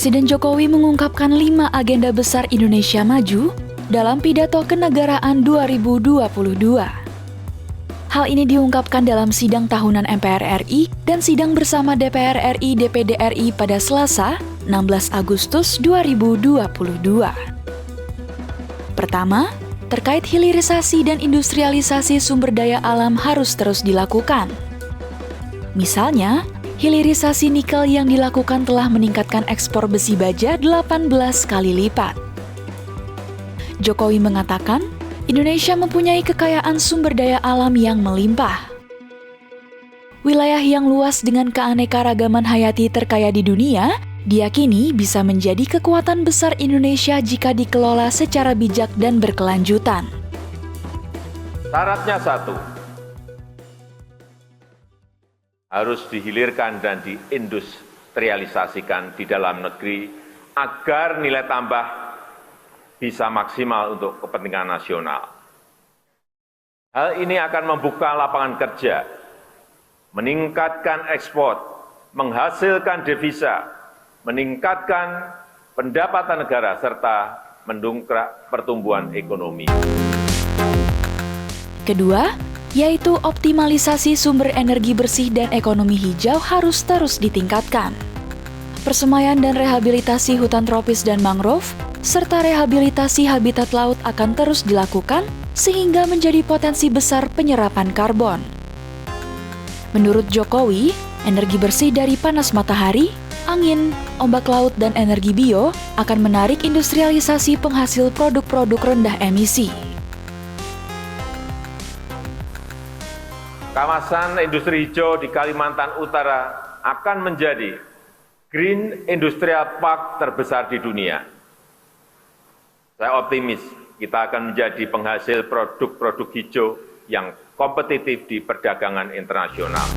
Presiden Jokowi mengungkapkan 5 agenda besar Indonesia Maju dalam pidato kenegaraan 2022. Hal ini diungkapkan dalam sidang tahunan MPR RI dan sidang bersama DPR RI DPD RI pada Selasa, 16 Agustus 2022. Pertama, terkait hilirisasi dan industrialisasi sumber daya alam harus terus dilakukan. Misalnya, hilirisasi nikel yang dilakukan telah meningkatkan ekspor besi baja 18 kali lipat. Jokowi mengatakan, Indonesia mempunyai kekayaan sumber daya alam yang melimpah. Wilayah yang luas dengan keanekaragaman hayati terkaya di dunia, diyakini bisa menjadi kekuatan besar Indonesia jika dikelola secara bijak dan berkelanjutan. Syaratnya satu, harus dihilirkan dan diindustrialisasikan di dalam negeri agar nilai tambah bisa maksimal untuk kepentingan nasional. Hal ini akan membuka lapangan kerja, meningkatkan ekspor, menghasilkan devisa, meningkatkan pendapatan negara, serta mendongkrak pertumbuhan ekonomi. Kedua, yaitu optimalisasi sumber energi bersih dan ekonomi hijau harus terus ditingkatkan. Persemaian dan rehabilitasi hutan tropis dan mangrove, serta rehabilitasi habitat laut akan terus dilakukan sehingga menjadi potensi besar penyerapan karbon. Menurut Jokowi, energi bersih dari panas matahari, angin, ombak laut, dan energi bio akan menarik industrialisasi penghasil produk-produk rendah emisi. Kawasan industri hijau di Kalimantan Utara akan menjadi Green Industrial Park terbesar di dunia. Saya optimis kita akan menjadi penghasil produk-produk hijau yang kompetitif di perdagangan internasional.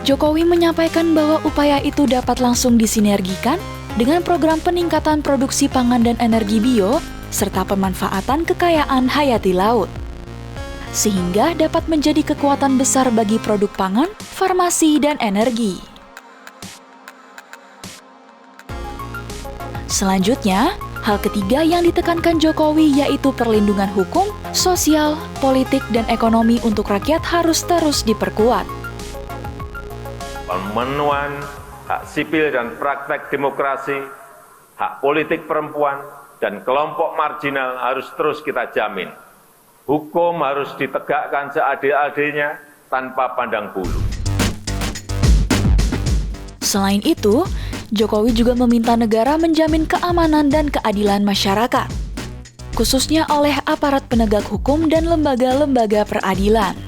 Jokowi menyampaikan bahwa upaya itu dapat langsung disinergikan dengan program peningkatan produksi pangan dan energi bio, serta pemanfaatan kekayaan hayati laut, sehingga dapat menjadi kekuatan besar bagi produk pangan, farmasi, dan energi. Selanjutnya, hal ketiga yang ditekankan Jokowi yaitu perlindungan hukum, sosial, politik, dan ekonomi untuk rakyat harus terus diperkuat. Pemenuhan hak sipil dan praktek demokrasi, hak politik perempuan, dan kelompok marginal harus terus kita jamin. Hukum harus ditegakkan seadil-adilnya tanpa pandang bulu. Selain itu, Jokowi juga meminta negara menjamin keamanan dan keadilan masyarakat, khususnya oleh aparat penegak hukum dan lembaga-lembaga peradilan.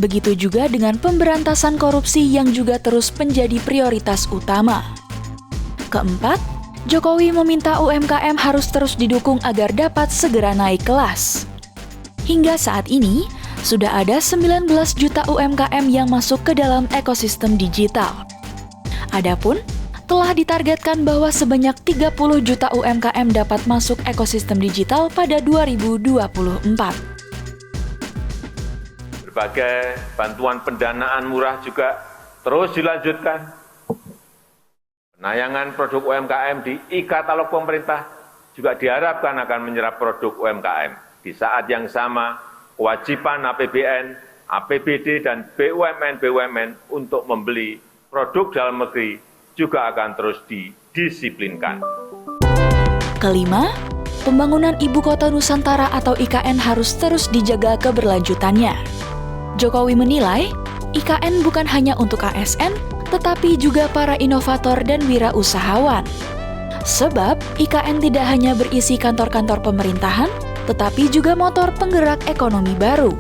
Begitu juga dengan pemberantasan korupsi yang juga terus menjadi prioritas utama. Keempat, Jokowi meminta UMKM harus terus didukung agar dapat segera naik kelas. Hingga saat ini, sudah ada 19 juta UMKM yang masuk ke dalam ekosistem digital. Adapun, telah ditargetkan bahwa sebanyak 30 juta UMKM dapat masuk ekosistem digital pada 2024. Berbagai bantuan pendanaan murah juga terus dilanjutkan. Penayangan produk UMKM di e-katalog pemerintah juga diharapkan akan menyerap produk UMKM. Di saat yang sama, kewajiban APBN, APBD, dan BUMN untuk membeli produk dalam negeri juga akan terus didisiplinkan. Kelima, pembangunan Ibu Kota Nusantara atau IKN harus terus dijaga keberlanjutannya. Jokowi menilai, IKN bukan hanya untuk ASN, tetapi juga para inovator dan wirausahawan. Sebab, IKN tidak hanya berisi kantor-kantor pemerintahan, tetapi juga motor penggerak ekonomi baru.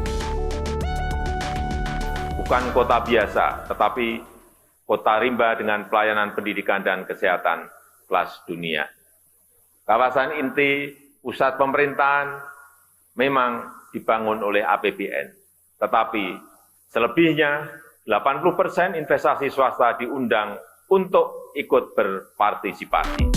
Bukan kota biasa, tetapi kota rimba dengan pelayanan pendidikan dan kesehatan kelas dunia. Kawasan inti pusat pemerintahan memang dibangun oleh APBN, tetapi selebihnya 80% investasi swasta diundang untuk ikut berpartisipasi.